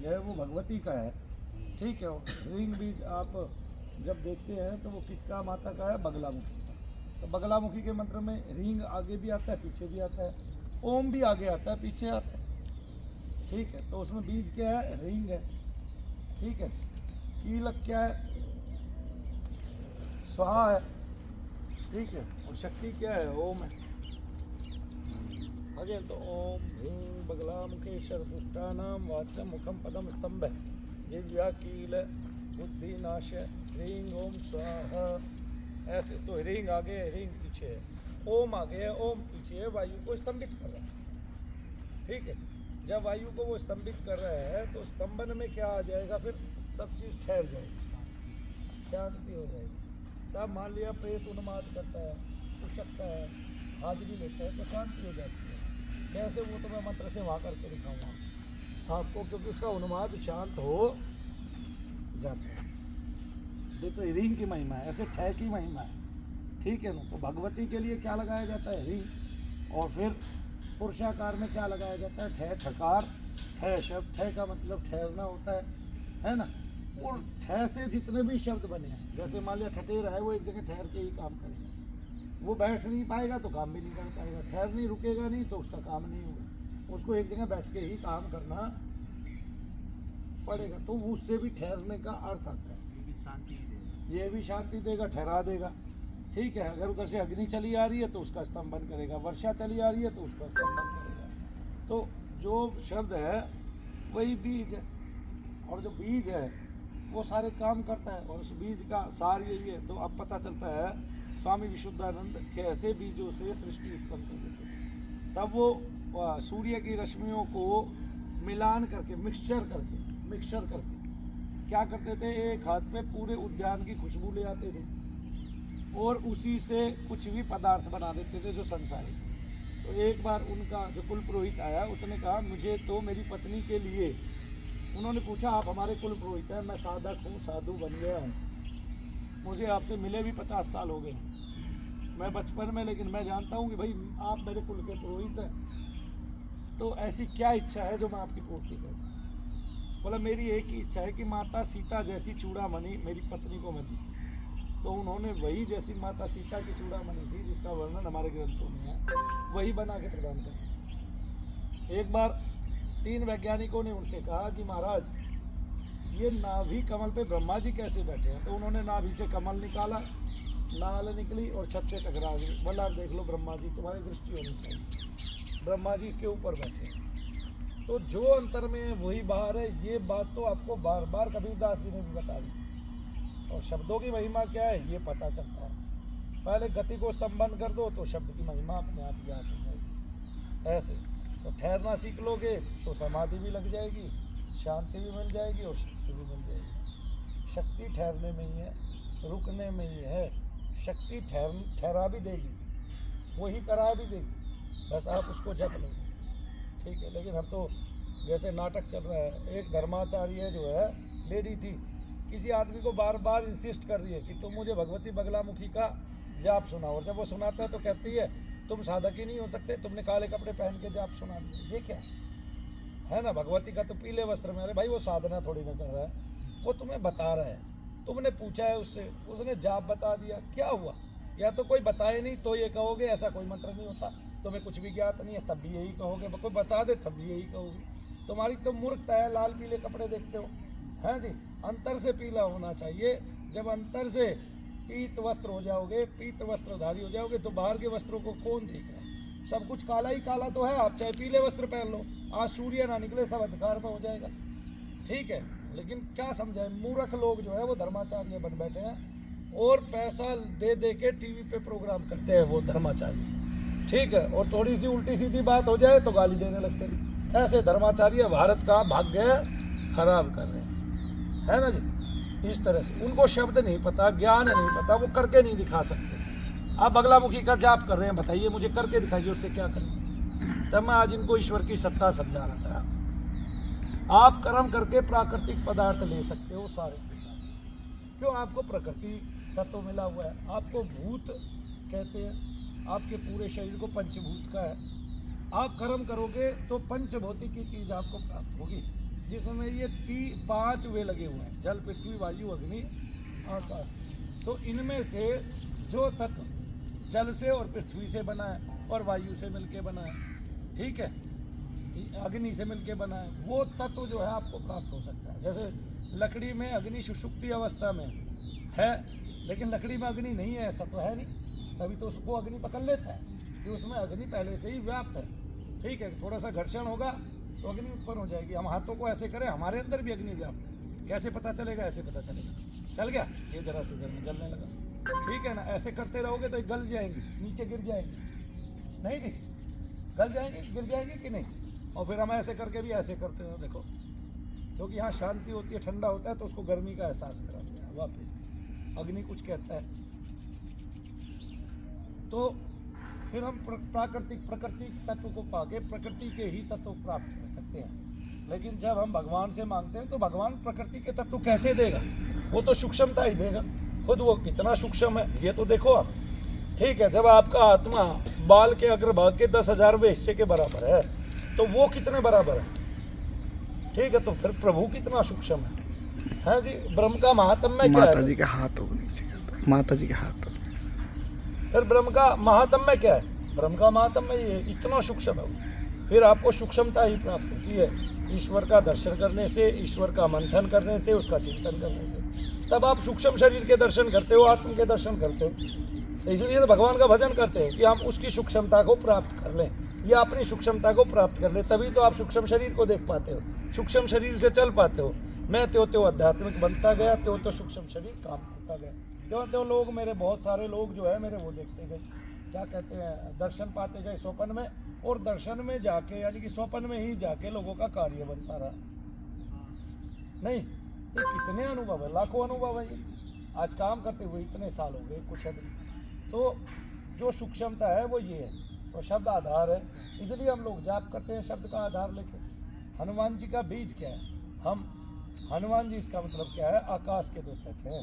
बीज है वो भगवती का है, ठीक है। ह्रींग बीज आप जब देखते हैं तो वो किसका, माता का है, बगलामुखी का। तो बगलामुखी के मंत्र में ह्रींग आगे भी आता है पीछे भी आता है, ओम भी आगे आता है पीछे आता है, ठीक है। तो उसमें बीज क्या है, ह्रींग है, ठीक है। कीलक क्या है, स्वाहा है, ठीक है। और शक्ति क्या है, ओम है। आगे तो ओम ह्रीं बगलामुखे सर्वदुष्टानां वाच्यं मुखं पदम स्तंभ दिव्या कील बुद्धि नाश ह्रीं ओम स्वाहा, ऐसे। तो ह्रीं आगे है, ह्रीं पीछे है, ओम आगे है, ओम पीछे है, वायु को स्तंभित कर रहा है, ठीक है। जब वायु को वो स्तंभित कर रहा है तो स्तंभन में क्या आ जाएगा, फिर सब चीज़ ठहर जाएगी, शांति हो जाएगी। तब मान लिया प्रेत उन्माद करता है, उचकता है, हाजिरी लेता है, तो शांति हो जाती है। कैसे, वो तो मैं मंत्र से वहाँ करके दिखाऊंगा आपको, क्योंकि उसका उन्माद शांत हो जाता है। तो ह्रीं की महिमा है, ऐसे ठय की महिमा है, ठीक है ना। तो भगवती के लिए क्या लगाया जाता है, ह्रीं। और फिर पुरुषाकार में क्या लगाया जाता है, ठय, ठकार। ठय शब्द, ठय का मतलब ठहरना होता है ना। और ठय से जितने भी शब्द बने हैं, जैसे मान लिया ठठेर है, वो एक जगह ठहर के ही काम करेगा, वो बैठ नहीं पाएगा तो काम भी नहीं कर पाएगा, ठहर नहीं, रुकेगा नहीं तो उसका काम नहीं होगा, उसको एक जगह बैठ के ही काम करना पड़ेगा। तो उससे भी ठहरने का अर्थ आता है, ये भी शांति देगा, ठहरा देगा, ठीक है। अगर उधर से अग्नि चली आ रही है तो उसका स्तंभन करेगा, वर्षा चली आ रही है तो उसका स्तंभन करेगा। तो जो शब्द है वही बीज है, और जो बीज है वो सारे काम करता है, और उस बीज का सार यही है। तो अब पता चलता है स्वामी विशुद्धानंद कैसे बीजों से सृष्टि उत्पन्न कर देते थे। तब वो सूर्य की रश्मियों को मिलान करके, मिक्सचर करके क्या करते थे, एक हाथ पे पूरे उद्यान की खुशबू ले आते थे और उसी से कुछ भी पदार्थ बना देते थे जो संसारिक। तो एक बार उनका जो कुल पुरोहित आया, उसने कहा मुझे तो मेरी पत्नी के लिए, उन्होंने पूछा आप हमारे कुल पुरोहित हैं, मैं साधक हूँ, साधु बन गया हूँ, मुझे आपसे मिले भी 50 साल हो गए, मैं बचपन में, लेकिन मैं जानता हूँ कि भाई आप मेरे कुल के पुरोहित हैं, तो ऐसी क्या इच्छा है जो मैं आपकी पूर्ति करूँ। बोला मेरी एक ही इच्छा है कि माता सीता जैसी चूड़ामणि मेरी पत्नी को मैं दूँ। तो उन्होंने वही जैसी माता सीता की चूड़ामणि थी, जिसका वर्णन हमारे ग्रंथों में है, वही बना के प्रदान कर। एक बार 3 वैज्ञानिकों ने उनसे कहा कि महाराज ये नाभि कमल पे ब्रह्मा जी कैसे बैठे हैं। तो उन्होंने नाभि से कमल निकाला, नाल निकली और छत से टकरा गई। बोला देख लो ब्रह्मा जी, तुम्हारी दृष्टि होनी चाहिए, ब्रह्मा जी इसके ऊपर बैठे हैं। तो जो अंतर में वही बाहर है, ये बात तो आपको बार बार कबीरदास जी ने भी बता दी। और शब्दों की महिमा क्या है ये पता चलता है। पहले गति को स्तंभन कर दो तो शब्द की महिमा अपने आप याद हो जाएगी। ऐसे तो ठहरना सीख लोगे तो समाधि भी लग जाएगी, शांति भी मिल जाएगी और शक्ति भी मिल जाएगी। शक्ति ठहरने में ही है, रुकने में ही है। शक्ति ठहरा भी देगी, वही करा भी देगी, बस आप उसको जप लो, ठीक है। लेकिन हम तो जैसे नाटक चल रहा है, एक धर्माचार्य जो है लेडी थी, किसी आदमी को बार बार इंसिस्ट कर रही है कि तुम मुझे भगवती बगलामुखी का जाप सुनाओ, और जब वो सुनाता है तो कहती है तुम साधक ही नहीं हो सकते, तुमने काले कपड़े पहन के जाप सुना दिया, ये क्या है ना। भगवती का तो पीले वस्त्र में, अरे भाई वो साधना थोड़ी ना कर रहा है, वो तुम्हें बता रहा है, तुमने पूछा है उससे, उसने जाप बता दिया, क्या हुआ। या तो कोई बताए नहीं तो ये कहोगे ऐसा कोई मंत्र नहीं होता, तुम्हें कुछ भी ज्ञात नहीं है तब भी यही कहोगे, कोई बता दे तब भी यही कहोगे। तुम्हारी तो मूर्खता है, लाल पीले कपड़े देखते हो, हैं जी। अंतर से पीला होना चाहिए। जब अंतर से पीत वस्त्र हो जाओगे, पीत वस्त्रधारी हो जाओगे, तो बाहर के वस्त्रों को कौन देख रहा है, सब कुछ काला ही काला तो है। आप चाहे पीले वस्त्र पहन लो, आज सूर्य ना निकले सब अंधकार में हो जाएगा, ठीक है। लेकिन क्या समझाए, मूर्ख लोग जो है वो धर्माचार्य बन बैठे हैं, और पैसा दे दे के टीवी पे प्रोग्राम करते हैं वो धर्माचार्य, ठीक है। और थोड़ी सी उल्टी सीधी बात हो जाए तो गाली देने लगते हैं। ऐसे धर्माचार्य भारत का भाग्य खराब कर रहे हैं, है ना जी। इस तरह से उनको शब्द नहीं पता, ज्ञान नहीं पता, वो करके नहीं दिखा सकते। आप बगलामुखी का जाप कर रहे हैं, बताइए मुझे करके दिखाइए, उससे क्या करें। तब मैं आज इनको ईश्वर की सत्ता समझा रहा था। आप कर्म करके प्राकृतिक पदार्थ ले सकते हो सारे के सारे। क्यों, आपको प्रकृति तत्व मिला हुआ है, आपको भूत कहते हैं, आपके पूरे शरीर को पंचभूत का है। आप कर्म करोगे तो पंचभौतिक की चीज़ आपको प्राप्त होगी। जिसमें ये 5 वे लगे हुए हैं, जल, पृथ्वी, वायु, अग्नि, आकाश। तो इनमें से जो तत्व जल से और पृथ्वी से बना है और वायु से मिलके बना है, ठीक है, अग्नि से मिलके बना है, वो तत्व जो है आपको प्राप्त हो सकता है। जैसे लकड़ी में अग्नि सुषुप्ति अवस्था में है, लेकिन लकड़ी में अग्नि नहीं है, ऐसा तो है नहीं, तभी तो उसको अग्नि पकड़ लेता है कि उसमें अग्नि पहले से ही व्याप्त है, ठीक है। थोड़ा सा घर्षण होगा तो अग्नि उत्पन्न हो जाएगी। हम हाथों को ऐसे करें, हमारे अंदर भी अग्नि व्याप्त है, कैसे पता चलेगा? ऐसे पता चलेगा, चल गया, ये जरा से इधर में जलने लगा, ठीक है ना। ऐसे करते रहोगे तो गल जाएंगी, नीचे गिर जाएंगी, नहीं जी, गल जाएंगे, गिर जाएंगे कि नहीं। और फिर हम ऐसे करके भी ऐसे करते हैं, देखो, क्योंकि यहाँ शांति होती है, ठंडा होता है, तो उसको गर्मी का एहसास कराते हैं। वापस अग्नि कुछ कहता है, तो फिर हम प्रकृति तत्व को पाके प्रकृति के ही तत्व प्राप्त कर सकते हैं। लेकिन जब हम भगवान से मांगते हैं तो भगवान प्रकृति के तत्व कैसे देगा? वो तो सूक्ष्मता ही देगा, खुद वो कितना सूक्ष्म है ये तो देखो आप, ठीक है। जब आपका आत्मा बाल के अग्रभाग के 10,000वें हिस्से के बराबर है तो वो कितने बराबर है, ठीक है। तो फिर प्रभु कितना सूक्ष्म है जी। ब्रह्म का महात्म्य क्या है? माता जी के हाथ हो नीचे, माता जी के हाथ। फिर ब्रह्म का महात्म्य क्या है? ब्रह्म का महात्म्य ये इतना सूक्ष्म है। फिर आपको सूक्ष्मता ही प्राप्त होती है ईश्वर का दर्शन करने से, ईश्वर का मंथन करने से, उसका चिंतन करने से। तब आप सूक्ष्म शरीर के दर्शन करते हो, आत्म के दर्शन करते हो। इसलिए तो भगवान का भजन करते हैं कि हम उसकी सूक्ष्मता को प्राप्त कर लें, या अपनी सूक्ष्मता को प्राप्त कर ले, तभी तो आप सूक्ष्म शरीर को देख पाते हो, सूक्ष्म शरीर से चल पाते हो। मैं त्यो आध्यात्मिक बनता गया, त्यो सूक्ष्म शरीर काम करता गया। त्यों लोग मेरे, बहुत सारे लोग जो है मेरे वो देखते गए, क्या कहते हैं, दर्शन पाते गए स्वप्न में, और दर्शन में जाके, यानी कि स्वप्न में ही जाके लोगों का कार्य बनता रहा। नहीं ये कितने अनुभव है, लाखों अनुभव है ये। आज काम करते हुए इतने साल हो गए, कुछ है नहीं। तो जो सूक्ष्मता है वो ये है, तो शब्द आधार है, इसलिए हम लोग जाप करते हैं शब्द का आधार लेके। हनुमान जी का बीज क्या है? हम हनुमान जी, इसका मतलब क्या है? आकाश के द्योतक हैं।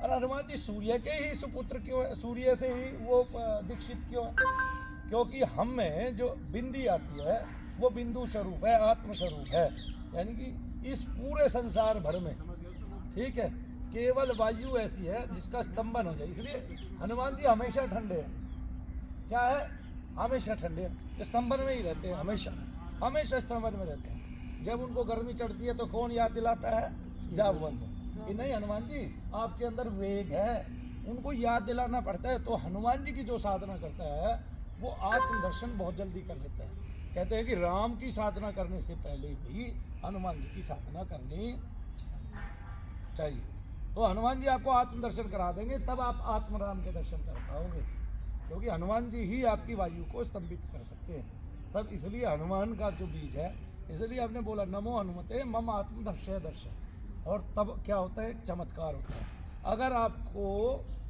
और हनुमान जी सूर्य के ही सुपुत्र क्यों है? सूर्य से ही वो दीक्षित क्यों है? क्योंकि हम में जो बिंदी आती है वो बिंदु स्वरूप है, आत्म स्वरूप है। यानी कि इस पूरे संसार भर में, ठीक है, केवल वायु ऐसी है जिसका स्तंभन हो जाए। इसलिए हनुमान जी हमेशा ठंडे हैं। क्या है? हमेशा ठंडे हैं, स्तंभन में ही रहते हैं, हमेशा स्तंभन में रहते हैं। जब उनको गर्मी चढ़ती है तो कौन याद दिलाता है? जाबवंत, कि नहीं हनुमान जी आपके अंदर वेग है, उनको याद दिलाना पड़ता है। तो हनुमान जी की जो साधना करता है वो आत्मदर्शन बहुत जल्दी कर लेता है। कहते हैं कि राम की साधना करने से पहले भी हनुमान जी की साधना करनी चाहिए। तो हनुमान जी आपको आत्मदर्शन करा देंगे, तब आप आत्म राम के दर्शन कर पाओगे, क्योंकि हनुमान जी ही आपकी वायु को स्तंभित कर सकते हैं। तब इसलिए हनुमान का जो बीज है, इसलिए आपने बोला नमो हनुमते मम आत्मदर्शय दर्शन। और तब क्या होता है? चमत्कार होता है। अगर आपको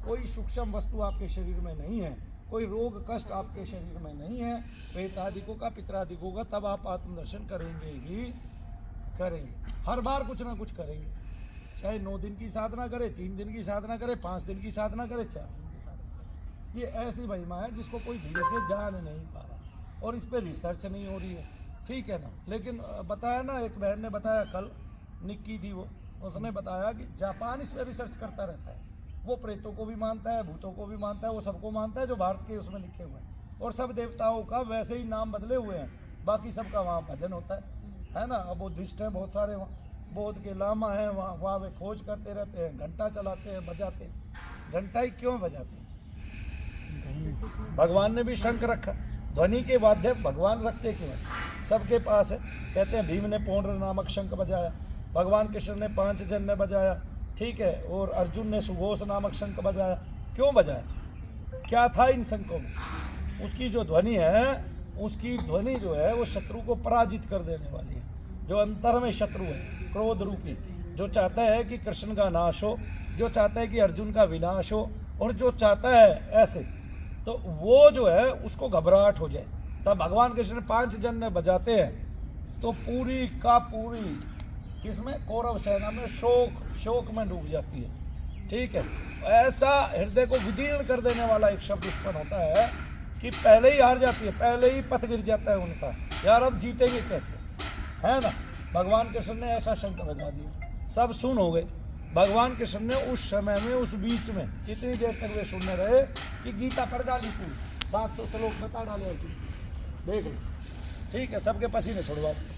कोई सूक्ष्म वस्तु आपके शरीर में नहीं है, कोई रोग कष्ट आपके शरीर में नहीं है, प्रेतादिकों का, पितरादिकों का, तब आप आत्मदर्शन करेंगे ही करेंगे। हर बार कुछ ना कुछ करेंगे, चाहे 9 दिन की साधना करे, 3 दिन की साधना करे, 5 दिन की साधना करे, 4 दिन की साधना करे। ये ऐसी महिमा है जिसको कोई धीरे से जान नहीं पा रहा, और इस पर रिसर्च नहीं हो रही है, ठीक है ना। लेकिन बताया ना, एक बहन ने बताया कल, निक्की थी वो, उसने बताया कि जापान इस पर रिसर्च करता रहता है। वो प्रेतों को भी मानता है, भूतों को भी मानता है, वो सबको मानता है जो भारत के उसमें लिखे हुए हैं। और सब देवताओं का वैसे ही नाम बदले हुए हैं, बाकी सबका वहाँ भजन होता है ना। अब बुद्धिस्ट हैं बहुत सारे, वहाँ बौद्ध के लामा हैं, वहाँ वे खोज करते रहते हैं, घंटा चलाते हैं, बजाते हैं। घंटा ही क्यों बजाते हैं? भगवान ने भी शंख रखा, ध्वनि के वाद्य भगवान रखते क्यों हैं? सबके पास है। कहते हैं भीम ने पौंड्र नामक शंख बजाया, भगवान कृष्ण ने 5 जन ने बजाया, ठीक है, और अर्जुन ने सुघोष नामक शंख बजाया। क्यों बजाया? क्या था इन शंखों में? उसकी जो ध्वनि है, उसकी ध्वनि जो है वो शत्रु को पराजित कर देने वाली है। जो अंतर में शत्रु है, क्रोध रूपी, जो चाहता है कि कृष्ण का नाश हो, जो चाहता है कि अर्जुन का विनाश हो, और जो चाहता है ऐसे, तो वो जो है उसको घबराहट हो जाए। तब भगवान कृष्ण 5 जन ने बजाते हैं तो पूरी का पूरी किसमें? कौरव सेना में शोक में डूब जाती है, ठीक है। ऐसा हृदय को विदीर्ण कर देने वाला एक शब्द उत्पन्न होता है कि पहले ही हार जाती है, पहले ही पथ गिर जाता है उनका, यार अब जीतेंगे कैसे, है ना। भगवान कृष्ण ने ऐसा शंख बजा दिया, सब सुन हो गए। भगवान कृष्ण ने उस समय में, उस बीच में इतनी देर तक वे सुनने रहे कि गीता पढ़ डाली पूरी, 700 श्लोक बता डाले अर्जुन, देख लो। ठीक है, सबके पसीने छुड़वा दिए,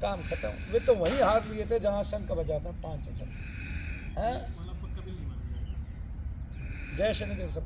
काम खत्म। वे तो वहीं हार लिए थे जहाँ शंख बजा था 5 अक्षर है। जय शनिदेव सब।